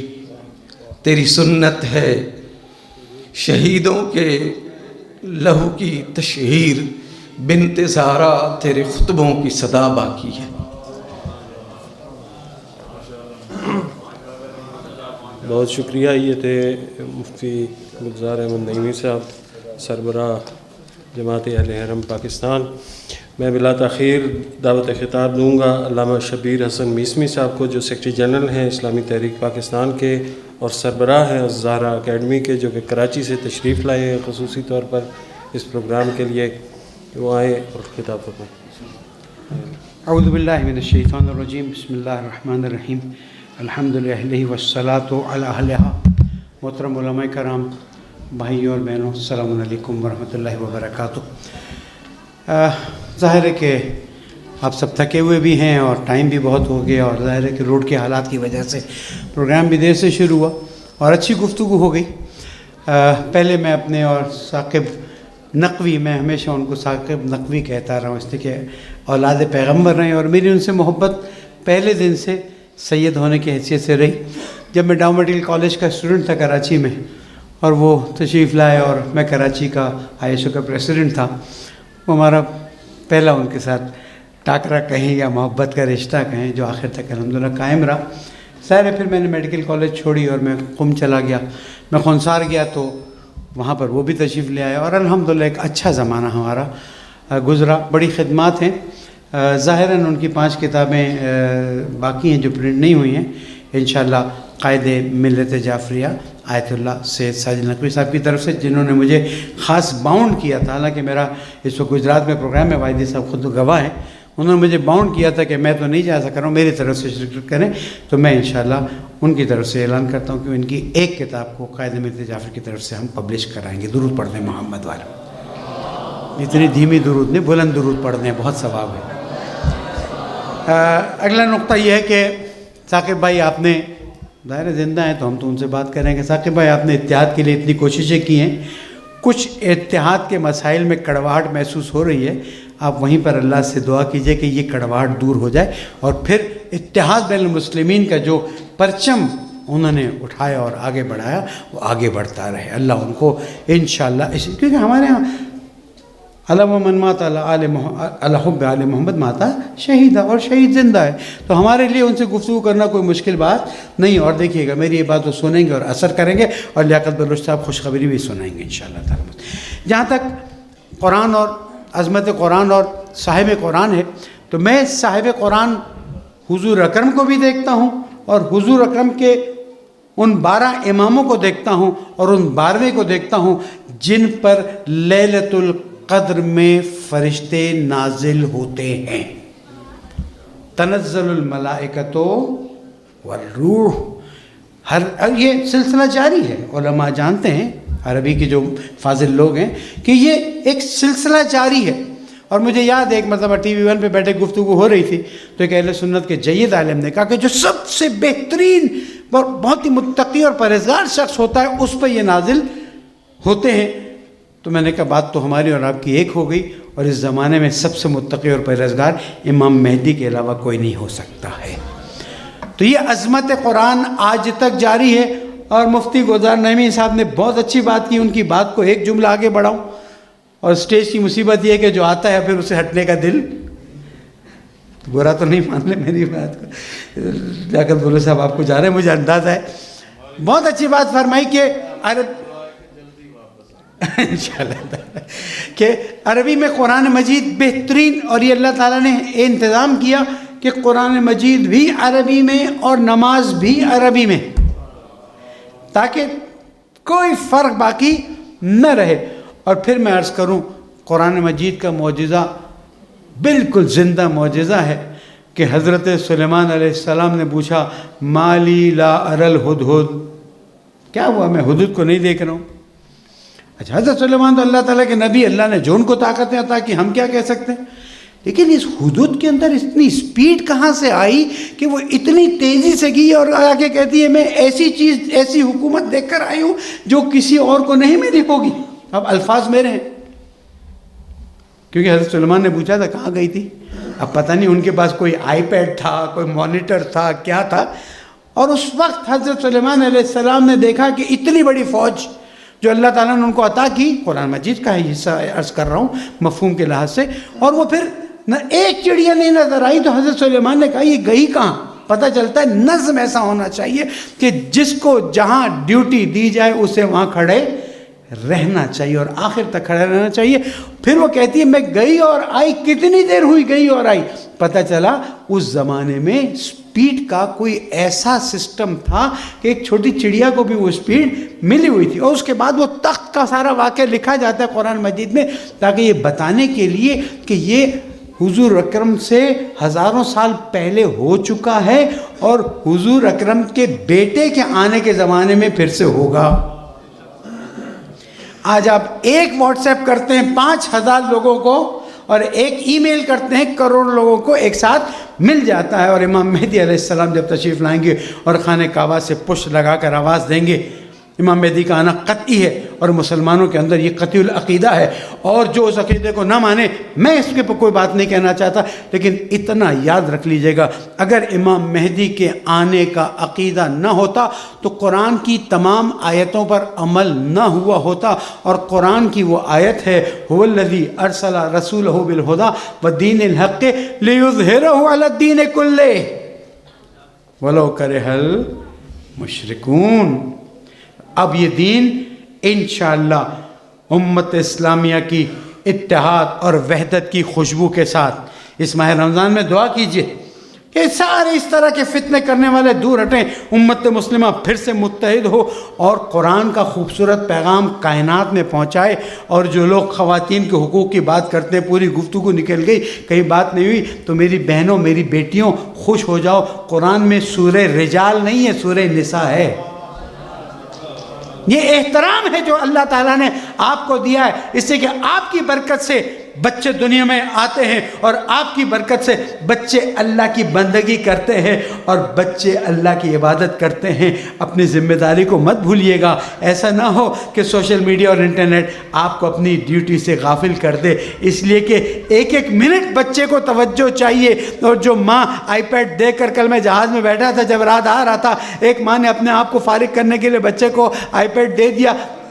تیری سنت ہے شہیدوں کے لہو کی تشہیر، بنت زہرا تیرے خطبوں کی صدا باقی ہے۔ بہت شکریہ۔ یہ تھے مفتی گلزار احمد نعیمی صاحب، سربراہ جماعت اہل حرم پاکستان۔ میں بلا تاخیر دعوت خطاب دوں گا علامہ شبیر حسن میسمی صاحب کو، جو سیکرٹری جنرل ہیں اسلامی تحریک پاکستان کے اور سربراہ ہیں الزہرا اکیڈمی کے، جو کہ کراچی سے تشریف لائے ہیں خصوصی طور پر اس پروگرام کے لیے، وہ آئیں اور خطاب فرمائیں۔ اعوذ باللہ من الشیطان الرجیم، بسم اللہ الرحمن الرحیم، الحمدللہ والصلاة علی اہلہا۔ محترم علماء کرام، بھائیوں اور بہنوں، السلام علیکم ورحمۃ اللہ وبرکاتہ۔ ظاہر ہے کہ آپ سب تھکے ہوئے بھی ہیں اور ٹائم بھی بہت ہو گیا، اور ظاہر ہے کہ روڈ کے حالات کی وجہ سے پروگرام بھی دیر سے شروع ہوا اور اچھی گفتگو ہو گئی۔ پہلے میں اپنے اور ثاقب نقوی، میں ہمیشہ ان کو ثاقب نقوی کہتا رہا ہوں، اس لیے کہ اولاد پیغمبر رہے ہیں اور میری ان سے محبت پہلے دن سے سید ہونے کی حیثیت سے رہی۔ جب میں ڈاؤن میڈیکل کالج کا اسٹوڈنٹ تھا کراچی میں، اور وہ تشریف لائے اور میں کراچی کا آئی ایس او کا پریسیڈنٹ تھا، وہ ہمارا پہلا ان کے ساتھ ٹاکرا کہیں یا محبت کا رشتہ کہیں جو آخر تک الحمدللہ قائم رہا۔ ظاہر ہے پھر میں نے میڈیکل کالج چھوڑی اور میں قم چلا گیا، میں خنسار گیا تو وہاں پر وہ بھی تشریف لے آیا، اور الحمدللہ ایک اچھا زمانہ ہمارا گزرا۔ بڑی خدمات ہیں، ظاہراً ان کی 5 کتابیں باقی ہیں جو پرنٹ نہیں ہوئی ہیں، انشاءاللہ قائد ملت جعفریہ آیت اللہ سید ساجد نقوی صاحب کی طرف سے، جنہوں نے مجھے خاص باؤنڈ کیا تھا، حالانکہ میرا اس وقت گجرات میں پروگرام ہے، واحدی صاحب خود گواہ ہیں، انہوں نے مجھے باؤنڈ کیا تھا کہ میں تو نہیں جا سک رہا ہوں، میری طرف سے شرکت کریں، تو میں انشاءاللہ ان کی طرف سے اعلان کرتا ہوں کہ ان کی ایک کتاب کو قائد ملت جعفر کی طرف سے ہم پبلش کرائیں گے۔ درود پڑھ دیں محمد والے، اتنی دھیمی درود نہیں، بلند درود پڑھ دیں، بہت ثواب ہے۔ اگلا نقطہ یہ ہے کہ ثاقب بھائی، آپ نے ظاہر زندہ ہیں تو ہم تو ان سے بات کریں گے۔ ثاقب بھائی، آپ نے اتحاد کے لیے اتنی کوششیں کی ہیں، کچھ اتحاد کے مسائل میں کڑواہٹ محسوس ہو رہی ہے، آپ وہیں پر اللہ سے دعا کیجئے کہ یہ کڑواہٹ دور ہو جائے، اور پھر اتحاد بین المسلمین کا جو پرچم انہوں نے اٹھایا اور آگے بڑھایا وہ آگے بڑھتا رہے۔ اللہ ان کو انشاءاللہ کیونکہ ہمارے ہاں علم من مات علی حب آل محمد ماتا شہیدہ، اور شہید زندہ ہے، تو ہمارے لیے ان سے گفتگو کرنا کوئی مشکل بات نہیں۔ اور دیکھیے گا میری یہ بات وہ سنیں گے اور اثر کریں گے، اور لیاقت بلوچ صاحب خوشخبری بھی سنائیں گے انشاءاللہ تعالیٰ۔ جہاں تک قرآن اور عظمت قرآن اور صاحب قرآن ہے، تو میں صاحب قرآن حضور اکرم کو بھی دیکھتا ہوں اور حضور اکرم کے ان 12 اماموں کو دیکھتا ہوں اور ان 12ویں کو دیکھتا ہوں جن پر لیلۃ القدر میں فرشتے نازل ہوتے ہیں. تنزل الملائکۃ والروح. یہ سلسلہ جاری ہے. علماء جانتے ہیں، عربی کے جو فاضل لوگ ہیں، کہ یہ ایک سلسلہ جاری ہے. اور مجھے یاد ہے ایک مرتبہ ٹی وی 1 پہ بیٹھے گفتگو ہو رہی تھی تو ایک اہل سنت کے جید عالم نے کہا کہ جو سب سے بہترین اور بہت ہی متقی اور پرہیزگار شخص ہوتا ہے اس پہ یہ نازل ہوتے ہیں. تو میں نے کہا بات تو ہماری اور آپ کی ایک ہو گئی، اور اس زمانے میں سب سے متقی اور پرہیزگار امام مہدی کے علاوہ کوئی نہیں ہو سکتا ہے. تو یہ عظمت قرآن آج تک جاری ہے. اور مفتی گلزار نعیمی صاحب نے بہت اچھی بات کی. ان کی بات کو ایک جملہ آگے بڑھاؤں، اور اسٹیج کی مصیبت یہ ہے کہ جو آتا ہے پھر اسے ہٹنے کا دل، برا تو نہیں مان لے میری بات کو. لیاقت بولو صاحب آپ کو جا رہے ہیں، مجھے اندازہ ہے. بہت اچھی بات فرمائی کہ انشاءاللہ کہ عربی میں قرآن مجید بہترین، اور یہ اللہ تعالیٰ نے انتظام کیا کہ قرآن مجید بھی عربی میں اور نماز بھی عربی میں، تاکہ کوئی فرق باقی نہ رہے. اور پھر میں عرض کروں قرآن مجید کا معجزہ بالکل زندہ معجزہ ہے کہ حضرت سلیمان علیہ السلام نے پوچھا مالی لا اری الہدہد، کیا ہوا میں ہدہد کو نہیں دیکھ رہا ہوں. اچھا حضرت سلیمان تو اللہ تعالیٰ کے نبی، اللہ نے جو ان کو طاقتیں عطا کی ہم کیا کہہ سکتے ہیں. لیکن اس ہدہد کے اندر اتنی سپیڈ کہاں سے آئی کہ وہ اتنی تیزی سے گئی اور آگے کہتی ہے میں ایسی چیز، ایسی حکومت دیکھ کر آئی ہوں جو کسی اور کو نہیں ملی ہوگی. اب الفاظ میرے ہیں کیونکہ حضرت سلیمان نے پوچھا تھا کہاں گئی تھی. اب پتہ نہیں ان کے پاس کوئی آئی پیڈ تھا، کوئی مانیٹر تھا، کیا تھا. اور اس وقت حضرت سلیمان علیہ السلام نے دیکھا کہ اتنی بڑی فوج جو اللہ تعالیٰ نے ان کو عطا کی، قرآن مجید کا ہی حصہ عرض کر رہا ہوں مفہوم کے لحاظ سے، اور وہ پھر نہ ایک چڑیا نہیں نظر آئی. تو حضرت سلیمان نے کہا یہ گئی کہاں. پتہ چلتا ہے نظم ایسا ہونا چاہیے کہ جس کو جہاں ڈیوٹی دی جائے اسے وہاں کھڑے رہنا چاہیے اور آخر تک کھڑا رہنا چاہیے. پھر وہ کہتی ہے میں گئی اور آئی، کتنی دیر ہوئی گئی اور آئی. پتہ چلا اس زمانے میں سپیڈ کا کوئی ایسا سسٹم تھا کہ ایک چھوٹی چڑیا کو بھی وہ سپیڈ ملی ہوئی تھی. اور اس کے بعد وہ تخت کا سارا واقعہ لکھا جاتا ہے قرآن مجید میں، تاکہ یہ بتانے کے لیے کہ یہ حضور اکرم سے ہزاروں سال پہلے ہو چکا ہے اور حضور اکرم کے بیٹے کے آنے کے زمانے میں پھر سے ہوگا. آج آپ ایک واٹس ایپ کرتے ہیں 5000 لوگوں کو اور ایک ای میل کرتے ہیں کروڑ لوگوں کو ایک ساتھ مل جاتا ہے. اور امام مہدی علیہ السلام جب تشریف لائیں گے اور خانہ کعبہ سے پشت لگا کر آواز دیں گے، امام مہدی کا آنا قطعی ہے اور مسلمانوں کے اندر یہ قطعی العقیدہ ہے. اور جو اس عقیدے کو نہ مانے، میں اس کے پر کوئی بات نہیں کہنا چاہتا، لیکن اتنا یاد رکھ لیجئے گا اگر امام مہدی کے آنے کا عقیدہ نہ ہوتا تو قرآن کی تمام آیتوں پر عمل نہ ہوا ہوتا. اور قرآن کی وہ آیت ہے هو الذی ارسل رسولہ بالہدی والدین الحق لیظہرہ علی الدین کلہ ولو کرہ المشرکون. اب یہ دین انشاءاللہ امت اسلامیہ کی اتحاد اور وحدت کی خوشبو کے ساتھ اس ماہ رمضان میں دعا کیجئے کہ سارے اس طرح کے فتنے کرنے والے دور ہٹیں، امت مسلمہ پھر سے متحد ہو اور قرآن کا خوبصورت پیغام کائنات میں پہنچائے. اور جو لوگ خواتین کے حقوق کی بات کرتے ہیں، پوری گفتگو نکل گئی، کہیں بات نہیں ہوئی، تو میری بہنوں، میری بیٹیوں خوش ہو جاؤ، قرآن میں سورہ رجال نہیں ہے، سورہ نساء ہے. یہ احترام ہے جو اللہ تعالیٰ نے آپ کو دیا ہے، اس سے کہ آپ کی برکت سے بچے دنیا میں آتے ہیں اور آپ کی برکت سے بچے اللہ کی بندگی کرتے ہیں اور بچے اللہ کی عبادت کرتے ہیں. اپنی ذمہ داری کو مت بھولیے گا. ایسا نہ ہو کہ سوشل میڈیا اور انٹرنیٹ آپ کو اپنی ڈیوٹی سے غافل کر دے، اس لیے کہ ایک ایک منٹ بچے کو توجہ چاہیے. اور جو ماں آئی پیڈ دیکھ کر، کل میں جہاز میں بیٹھا تھا جب رات آ رہا تھا، ایک ماں نے اپنے آپ کو فارغ کرنے کے لیے بچے کو آئی پیڈ دے دیا.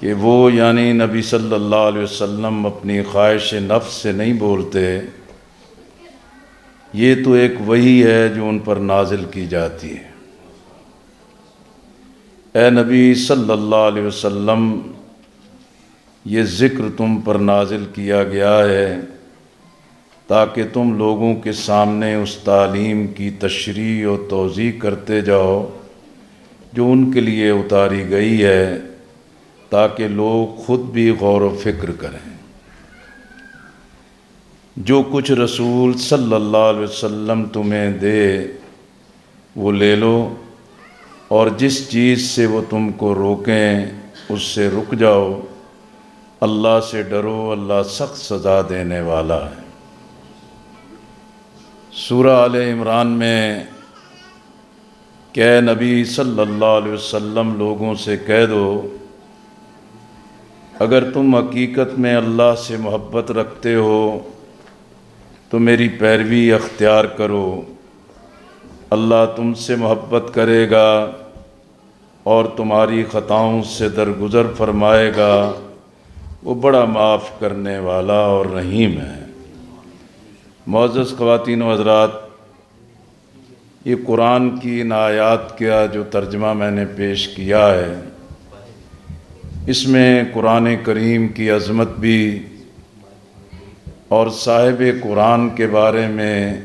کہ وہ یعنی نبی صلی اللہ علیہ وسلم اپنی خواہش نفس سے نہیں بولتے، یہ تو ایک وحی ہے جو ان پر نازل کی جاتی ہے۔ اے نبی صلی اللہ علیہ وسلم، یہ ذکر تم پر نازل کیا گیا ہے تاکہ تم لوگوں کے سامنے اس تعلیم کی تشریح و توضیح کرتے جاؤ جو ان کے لیے اتاری گئی ہے، تاکہ لوگ خود بھی غور و فکر کریں۔ جو کچھ رسول صلی اللہ علیہ وسلم تمہیں دے وہ لے لو، اور جس چیز سے وہ تم کو روکیں اس سے رک جاؤ۔ اللہ سے ڈرو، اللہ سخت سزا دینے والا ہے۔ سورہ آل عمران میں کہ اے نبی صلی اللہ علیہ وسلم لوگوں سے کہہ دو، اگر تم حقیقت میں اللہ سے محبت رکھتے ہو تو میری پیروی اختیار کرو، اللہ تم سے محبت کرے گا اور تمہاری خطاؤں سے درگزر فرمائے گا، وہ بڑا معاف کرنے والا اور رحیم ہے۔ معزز خواتین و حضرات، یہ قرآن کی ان آیات کا جو ترجمہ میں نے پیش کیا ہے، اس میں قرآن کریم کی عظمت بھی اور صاحب قرآن کے بارے میں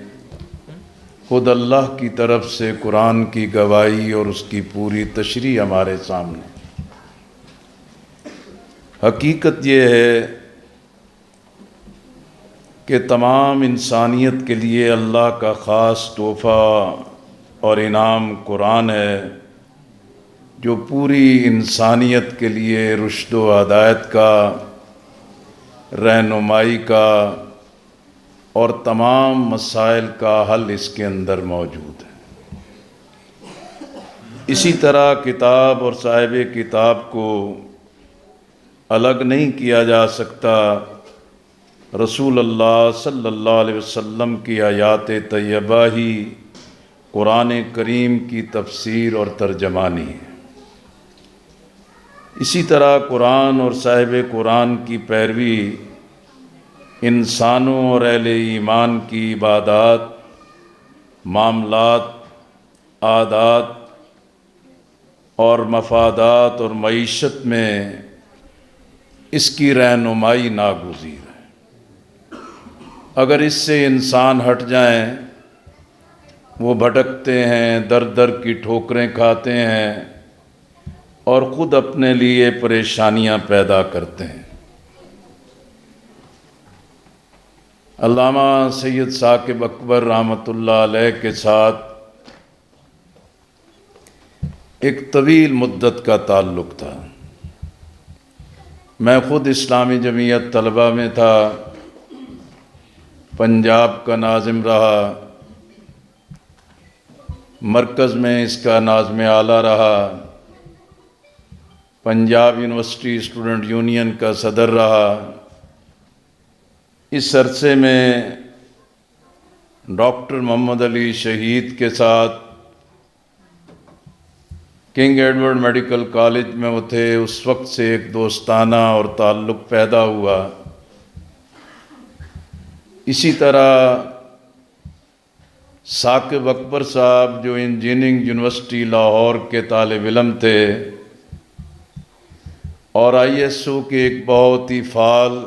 خود اللہ کی طرف سے قرآن کی گواہی اور اس کی پوری تشریح ہمارے سامنے۔ حقیقت یہ ہے کہ تمام انسانیت کے لیے اللہ کا خاص تحفہ اور انعام قرآن ہے، جو پوری انسانیت کے لیے رشد و ہدایت کا، رہنمائی کا اور تمام مسائل کا حل اس کے اندر موجود ہے۔ اسی طرح کتاب اور صاحب کتاب کو الگ نہیں کیا جا سکتا۔ رسول اللہ صلی اللہ علیہ وسلم کی حیات طیبہ ہی قرآن کریم کی تفسیر اور ترجمانی ہے۔ اسی طرح قرآن اور صاحب قرآن کی پیروی انسانوں اور اہل ایمان کی عبادات، معاملات، عادات اور مفادات اور معیشت میں اس کی رہنمائی ناگزیر ہے۔ اگر اس سے انسان ہٹ جائیں، وہ بھٹکتے ہیں، در در کی ٹھوکریں کھاتے ہیں اور خود اپنے لیے پریشانیاں پیدا کرتے ہیں۔ علامہ سید ثاقب اکبر رحمۃ اللہ علیہ کے ساتھ ایک طویل مدت کا تعلق تھا۔ میں خود اسلامی جمعیت طلبہ میں تھا، پنجاب کا ناظم رہا، مرکز میں اس کا ناظم اعلیٰ رہا، پنجاب یونیورسٹی اسٹوڈنٹ یونین کا صدر رہا۔ اس عرصے میں ڈاکٹر محمد علی شہید کے ساتھ کنگ ایڈورڈ میڈیکل کالج میں وہ تھے، اس وقت سے ایک دوستانہ اور تعلق پیدا ہوا۔ اسی طرح ثاقب اکبر صاحب جو انجینئرنگ یونیورسٹی لاہور کے طالب علم تھے اور آئی ایس او کے ایک بہت ہی فعال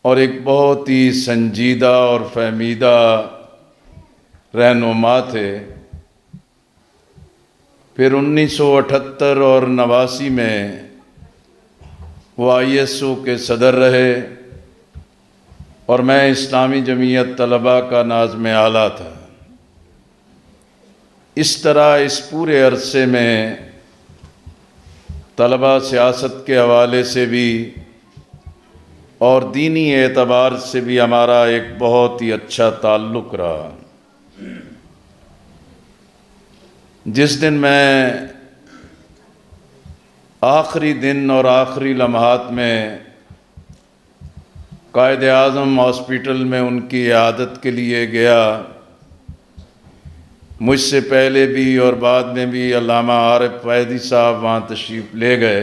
اور ایک بہت ہی سنجیدہ اور فہمیدہ رہنما تھے، پھر 1978 اور 89 میں وہ آئی ایس او کے صدر رہے اور میں اسلامی جمعیت طلبہ کا ناظم اعلیٰ تھا۔ اس طرح اس پورے عرصے میں طلبہ سیاست کے حوالے سے بھی اور دینی اعتبار سے بھی ہمارا ایک بہت ہی اچھا تعلق رہا۔ جس دن میں آخری دن اور آخری لمحات میں قائد اعظم ہاسپٹل میں ان کی عیادت کے لیے گیا، مجھ سے پہلے بھی اور بعد میں بھی علامہ عارف فیضی صاحب وہاں تشریف لے گئے۔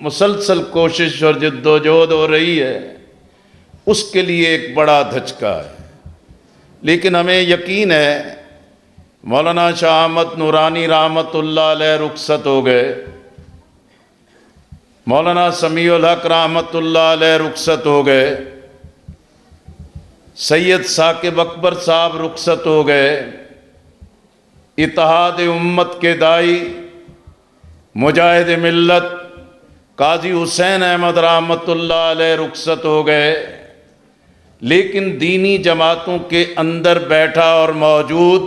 مسلسل کوشش اور جد و جہد ہو رہی ہے، اس کے لیے ایک بڑا دھچکا ہے، لیکن ہمیں یقین ہے مولانا شاہ احمد نورانی رحمۃ اللہ علیہ رخصت ہو گئے، مولانا سمیع الحق رحمۃ اللہ علیہ رخصت ہو گئے، سید ثاقب اکبر صاحب رخصت ہو گئے، اتحاد امت کے دائی مجاہد ملت قاضی حسین احمد رحمۃ اللہ علیہ رخصت ہو گئے، لیکن دینی جماعتوں کے اندر بیٹھا اور موجود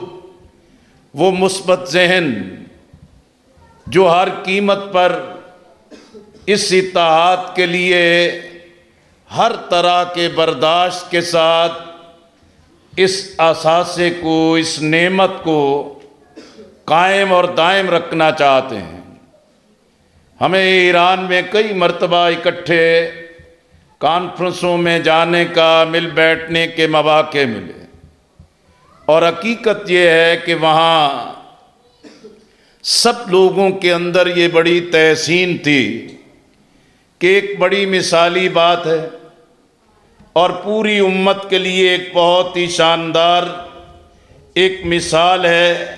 وہ مثبت ذہن جو ہر قیمت پر اس اتحاد کے لیے ہر طرح کے برداشت کے ساتھ اس اثاثے کو، اس نعمت کو قائم اور دائم رکھنا چاہتے ہیں۔ ہمیں ایران میں کئی مرتبہ اکٹھے کانفرنسوں میں جانے کا، مل بیٹھنے کے مواقع ملے، اور حقیقت یہ ہے کہ وہاں سب لوگوں کے اندر یہ بڑی تحسین تھی کہ ایک بڑی مثالی بات ہے اور پوری امت کے لیے ایک بہت ہی شاندار ایک مثال ہے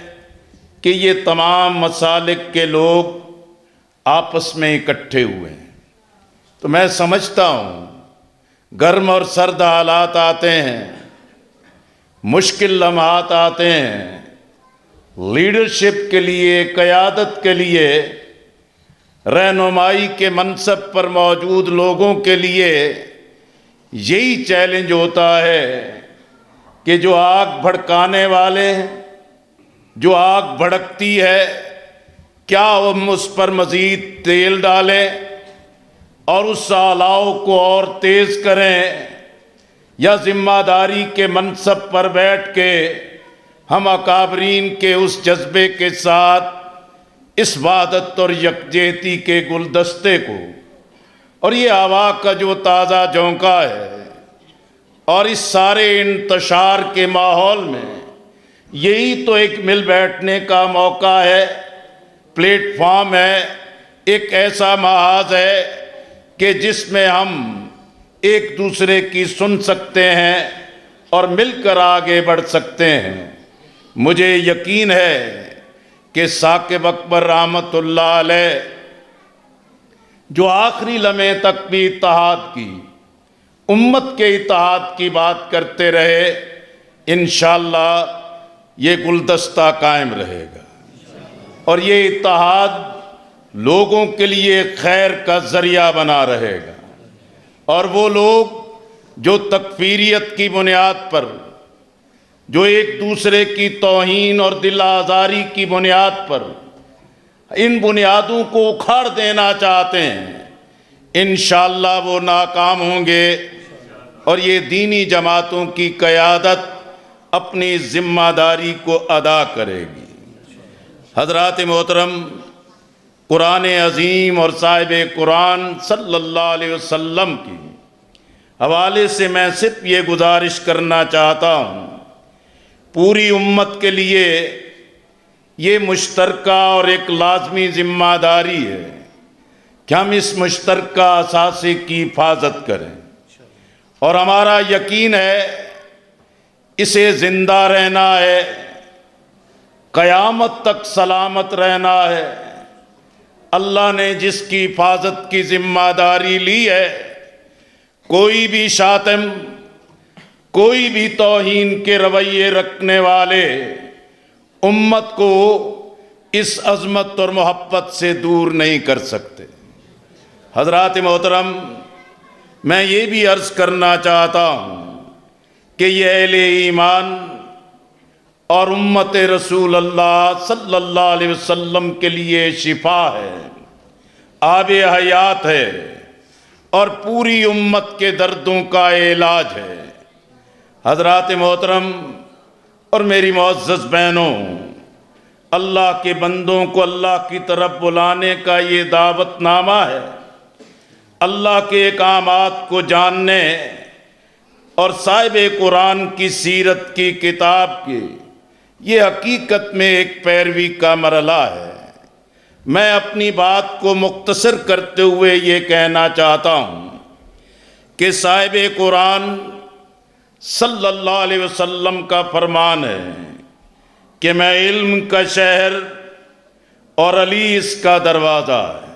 کہ یہ تمام مسالک کے لوگ آپس میں اکٹھے ہوئے ہیں۔ تو میں سمجھتا ہوں گرم اور سرد حالات آتے ہیں، مشکل لمحات آتے ہیں، لیڈرشپ کے لیے، قیادت کے لیے، رہنمائی کے منصب پر موجود لوگوں کے لیے یہی چیلنج ہوتا ہے کہ جو آگ بھڑکانے والے ہیں، جو آگ بھڑکتی ہے، کیا ہم اس پر مزید تیل ڈالیں اور اس الاؤ کو اور تیز کریں، یا ذمہ داری کے منصب پر بیٹھ کے ہم اکابرین کے اس جذبے کے ساتھ اس وحدت اور یکجہتی کے گلدستے کو اور یہ ہوا کا جو تازہ جھونکا ہے اور اس سارے انتشار کے ماحول میں یہی تو ایک مل بیٹھنے کا موقع ہے، پلیٹ فارم ہے، ایک ایسا محاذ ہے کہ جس میں ہم ایک دوسرے کی سن سکتے ہیں اور مل کر آگے بڑھ سکتے ہیں۔ مجھے یقین ہے کہ ثاقب اکبر رحمۃ اللہ علیہ جو آخری لمحے تک بھی اتحاد کی، امت کے اتحاد کی بات کرتے رہے، انشاءاللہ یہ گلدستہ قائم رہے گا اور یہ اتحاد لوگوں کے لیے خیر کا ذریعہ بنا رہے گا، اور وہ لوگ جو تکفیریت کی بنیاد پر، جو ایک دوسرے کی توہین اور دل آزاری کی بنیاد پر ان بنیادوں کو اکھاڑ دینا چاہتے ہیں، انشاءاللہ وہ ناکام ہوں گے اور یہ دینی جماعتوں کی قیادت اپنی ذمہ داری کو ادا کرے گی۔ حضرات محترم، قرآن عظیم اور صاحب قرآن صلی اللہ علیہ وسلم کی حوالے سے میں صرف یہ گزارش کرنا چاہتا ہوں، پوری امت کے لیے یہ مشترکہ اور ایک لازمی ذمہ داری ہے کہ ہم اس مشترکہ اثاثے کی حفاظت کریں، اور ہمارا یقین ہے اسے زندہ رہنا ہے، قیامت تک سلامت رہنا ہے۔ اللہ نے جس کی حفاظت کی ذمہ داری لی ہے، کوئی بھی شاتم، کوئی بھی توہین کے رویے رکھنے والے امت کو اس عظمت اور محبت سے دور نہیں کر سکتے۔ حضرات محترم، میں یہ بھی عرض کرنا چاہتا ہوں کہ یہ اہل ایمان اور امت رسول اللہ صلی اللہ علیہ وسلم کے لیے شفا ہے، آب حیات ہے اور پوری امت کے دردوں کا علاج ہے۔ حضرات محترم اور میری معزز بہنوں، اللہ کے بندوں کو اللہ کی طرف بلانے کا یہ دعوت نامہ ہے، اللہ کے احکامات کو جاننے اور صاحب قرآن کی سیرت کی کتاب کی یہ حقیقت میں ایک پیروی کا مرحلہ ہے۔ میں اپنی بات کو مختصر کرتے ہوئے یہ کہنا چاہتا ہوں کہ صاحب قرآن صلی اللہ علیہ وسلم کا فرمان ہے کہ میں علم کا شہر اور علی اس کا دروازہ ہے۔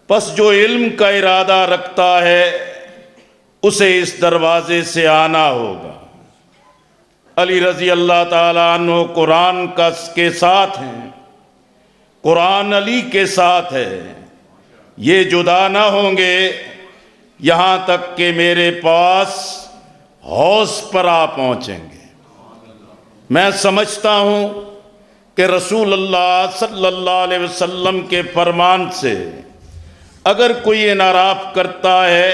پس جو علم کا ارادہ رکھتا ہے اسے اس دروازے سے آنا ہوگا۔ علی رضی اللہ تعالیٰ عنہ قرآن کے ساتھ ہیں، قرآن علی کے ساتھ ہے، یہ جدا نہ ہوں گے یہاں تک کہ میرے پاس حوض پر آ پہنچیں گے۔ میں سمجھتا ہوں کہ رسول اللہ صلی اللہ علیہ وسلم کے فرمان سے اگر کوئی انحراف کرتا ہے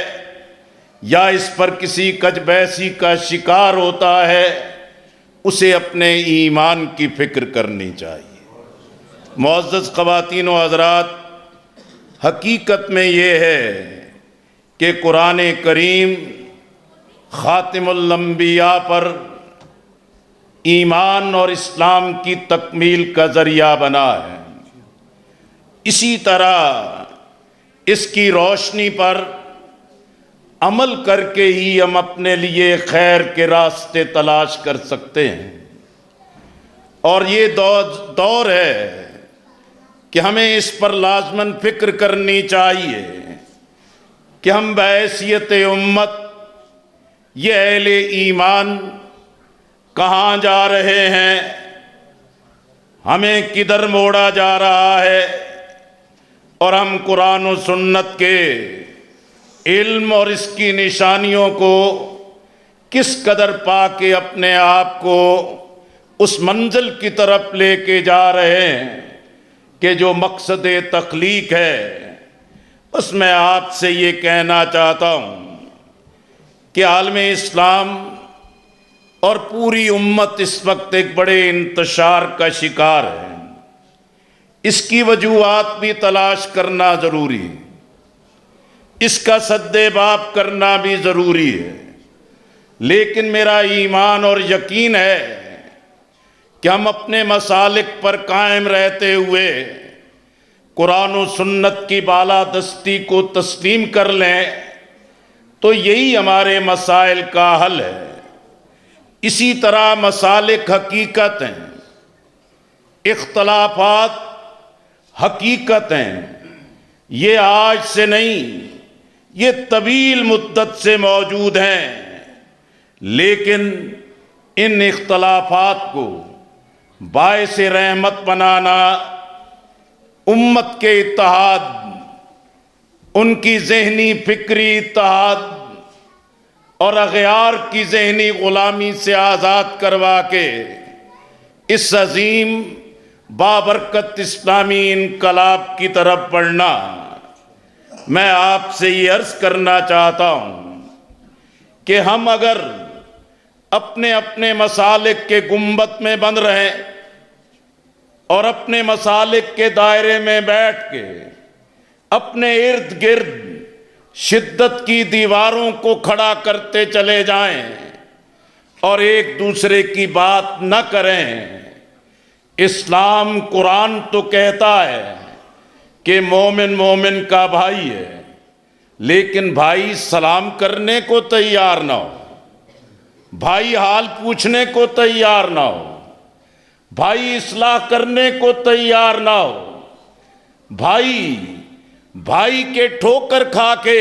یا اس پر کسی کج بیسی کا شکار ہوتا ہے اسے اپنے ایمان کی فکر کرنی چاہیے۔ معزز خواتین و حضرات، حقیقت میں یہ ہے کہ قرآن کریم خاتم الانبیاء پر ایمان اور اسلام کی تکمیل کا ذریعہ بنا ہے۔ اسی طرح اس کی روشنی پر عمل کر کے ہی ہم اپنے لیے خیر کے راستے تلاش کر سکتے ہیں، اور یہ دور ہے کہ ہمیں اس پر لازماً فکر کرنی چاہیے کہ ہم بحیثیت امت یہ اہل ایمان کہاں جا رہے ہیں، ہمیں کدھر موڑا جا رہا ہے، اور ہم قرآن و سنت کے علم اور اس کی نشانیوں کو کس قدر پا کے اپنے آپ کو اس منزل کی طرف لے کے جا رہے ہیں کہ جو مقصد تخلیق ہے۔ بس میں آپ سے یہ کہنا چاہتا ہوں کہ عالم اسلام اور پوری امت اس وقت ایک بڑے انتشار کا شکار ہے۔ اس کی وجوہات بھی تلاش کرنا ضروری ہے، اس کا سد باب کرنا بھی ضروری ہے، لیکن میرا ایمان اور یقین ہے کہ ہم اپنے مسالک پر قائم رہتے ہوئے قرآن و سنت کی بالادستی کو تسلیم کر لیں تو یہی ہمارے مسائل کا حل ہے۔ اسی طرح مسالک حقیقت ہیں، اختلافات حقیقت ہیں، یہ آج سے نہیں، یہ طویل مدت سے موجود ہیں، لیکن ان اختلافات کو باعث رحمت بنانا، امت کے اتحاد، ان کی ذہنی فکری اتحاد اور اغیار کی ذہنی غلامی سے آزاد کروا کے اس عظیم بابرکت اسلامی انقلاب کی طرف بڑھنا۔ میں آپ سے یہ عرض کرنا چاہتا ہوں کہ ہم اگر اپنے اپنے مسالک کے گنبد میں بند رہیں اور اپنے مسالک کے دائرے میں بیٹھ کے اپنے ارد گرد شدت کی دیواروں کو کھڑا کرتے چلے جائیں اور ایک دوسرے کی بات نہ کریں، اسلام قرآن تو کہتا ہے کہ مومن مومن کا بھائی ہے، لیکن بھائی سلام کرنے کو تیار نہ ہو، بھائی حال پوچھنے کو تیار نہ ہو، بھائی اصلاح کرنے کو تیار نہ ہو، بھائی کے ٹھوکر کھا کے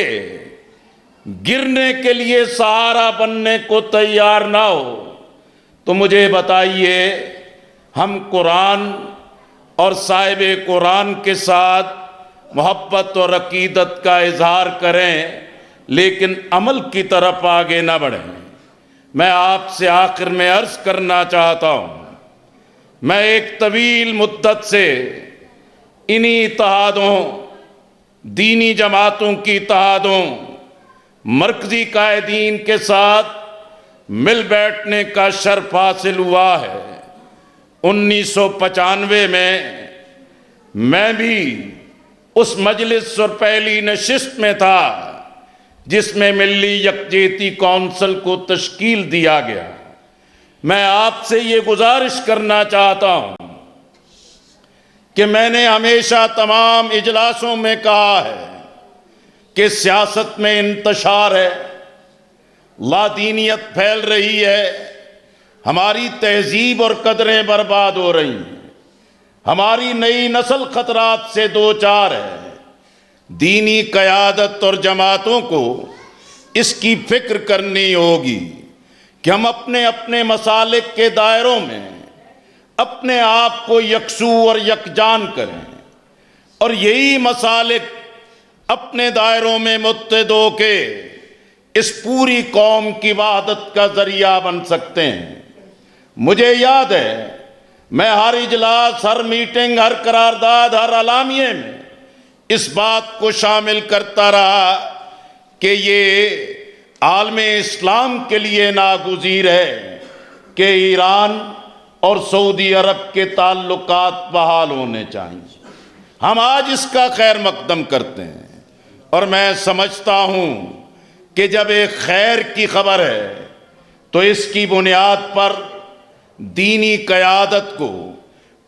گرنے کے لیے سہارا بننے کو تیار نہ ہو، تو مجھے بتائیے ہم قرآن اور صاحب قرآن کے ساتھ محبت اور عقیدت کا اظہار کریں لیکن عمل کی طرف آگے نہ بڑھیں۔ میں آپ سے آخر میں عرض کرنا چاہتا ہوں، میں ایک طویل مدت سے انہی اتحادوں، دینی جماعتوں کی اتحادوں، مرکزی قائدین کے ساتھ مل بیٹھنے کا شرف حاصل ہوا ہے۔ 1995 میں بھی اس مجلس اور پہلی نشست میں تھا جس میں ملی یکجہتی کونسل کو تشکیل دیا گیا۔ میں آپ سے یہ گزارش کرنا چاہتا ہوں کہ میں نے ہمیشہ تمام اجلاسوں میں کہا ہے کہ سیاست میں انتشار ہے، لادینیت پھیل رہی ہے، ہماری تہذیب اور قدریں برباد ہو رہی ہیں، ہماری نئی نسل خطرات سے دوچار ہے۔ دینی قیادت اور جماعتوں کو اس کی فکر کرنی ہوگی کہ ہم اپنے اپنے مسالک کے دائروں میں اپنے آپ کو یکسو اور یکجان کریں، اور یہی مسالک اپنے دائروں میں متحد ہو کے اس پوری قوم کی وحدت کا ذریعہ بن سکتے ہیں۔ مجھے یاد ہے میں ہر اجلاس، ہر میٹنگ، ہر قرارداد، ہر اعلامیے میں اس بات کو شامل کرتا رہا کہ یہ عالم اسلام کے لیے ناگزیر ہے کہ ایران اور سعودی عرب کے تعلقات بحال ہونے چاہیے۔ ہم آج اس کا خیر مقدم کرتے ہیں، اور میں سمجھتا ہوں کہ جب ایک خیر کی خبر ہے تو اس کی بنیاد پر دینی قیادت کو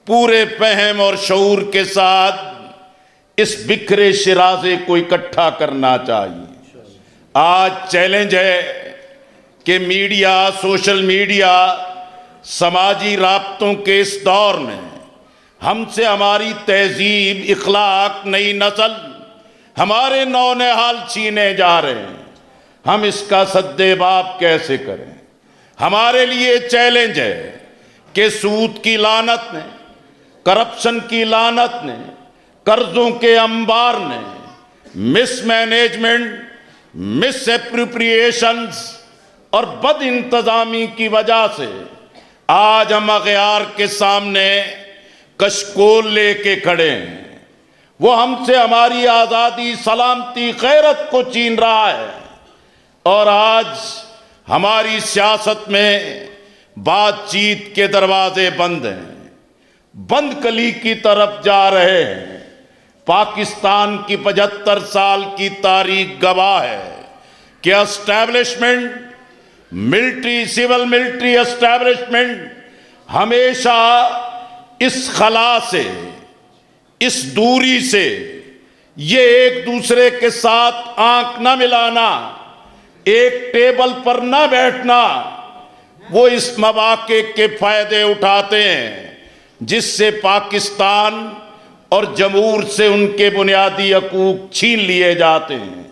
پورے فہم اور شعور کے ساتھ اس بکھرے شرازے کو اکٹھا کرنا چاہیے۔ آج چیلنج ہے کہ میڈیا، سوشل میڈیا، سماجی رابطوں کے اس دور میں ہم سے ہماری تہذیب، اخلاق، نئی نسل، ہمارے نونہال چھینے جا رہے ہیں۔ ہم اس کا سد باب کیسے کریں؟ ہمارے لیے چیلنج ہے کہ سود کی لعنت نے، کرپشن کی لعنت نے، قرضوں کے انبار نے، مس مینجمنٹ، مس اپروپریشنز اور بد انتظامی کی وجہ سے آج ہم اغیار کے سامنے کشکول لے کے کھڑے ہیں۔ وہ ہم سے ہماری آزادی، سلامتی، غیرت کو چھین رہا ہے، اور آج ہماری سیاست میں بات چیت کے دروازے بند ہیں، بند کلی کی طرف جا رہے ہیں۔ پاکستان کی 75 سال کی تاریخ گواہ ہے کہ establishment, military, civil military establishment ہمیشہ اس خلا سے، اس دوری سے، یہ ایک دوسرے کے ساتھ آنکھ نہ ملانا، ایک ٹیبل پر نہ بیٹھنا، وہ اس مواقع کے فائدے اٹھاتے ہیں جس سے پاکستان اور جمہور سے ان کے بنیادی حقوق چھین لیے جاتے ہیں۔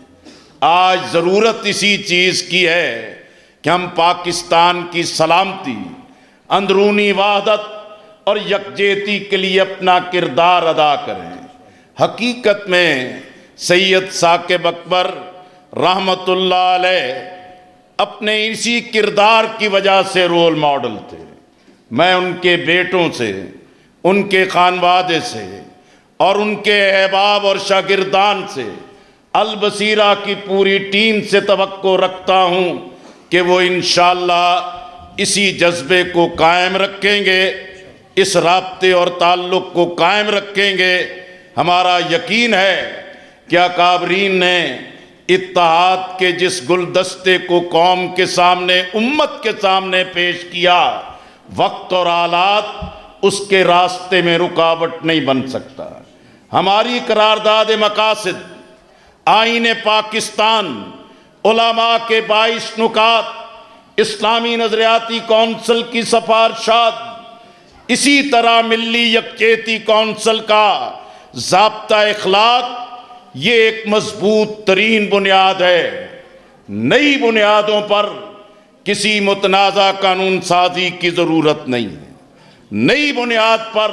آج ضرورت اسی چیز کی ہے کہ ہم پاکستان کی سلامتی، اندرونی وحدت اور یکجہتی کے لیے اپنا کردار ادا کریں۔ حقیقت میں سید ثاقب اکبر رحمت اللہ علیہ اپنے اسی کردار کی وجہ سے رول ماڈل تھے۔ میں ان کے بیٹوں سے، ان کے خانوادے سے اور ان کے احباب اور شاگردان سے، البصیرہ کی پوری ٹیم سے توقع رکھتا ہوں کہ وہ انشاءاللہ اسی جذبے کو قائم رکھیں گے، اس رابطے اور تعلق کو قائم رکھیں گے۔ ہمارا یقین ہے کہ اکابرین نے اتحاد کے جس گلدستے کو قوم کے سامنے، امت کے سامنے پیش کیا، وقت اور حالات اس کے راستے میں رکاوٹ نہیں بن سکتا۔ ہماری قرارداد مقاصد، آئین پاکستان، علماء کے 22 نکات، اسلامی نظریاتی کونسل کی سفارشات، اسی طرح ملی یکجہتی کونسل کا ضابطہ اخلاق، یہ ایک مضبوط ترین بنیاد ہے۔ نئی بنیادوں پر کسی متنازع قانون سازی کی ضرورت نہیں ہے۔ نئی بنیاد پر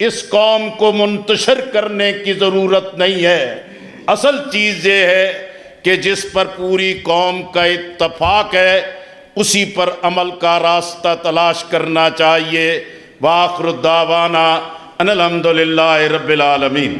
اس قوم کو منتشر کرنے کی ضرورت نہیں ہے۔ اصل چیز یہ ہے کہ جس پر پوری قوم کا اتفاق ہے اسی پر عمل کا راستہ تلاش کرنا چاہیے۔ وآخر الدعوانا ان الحمدللہ رب العالمین۔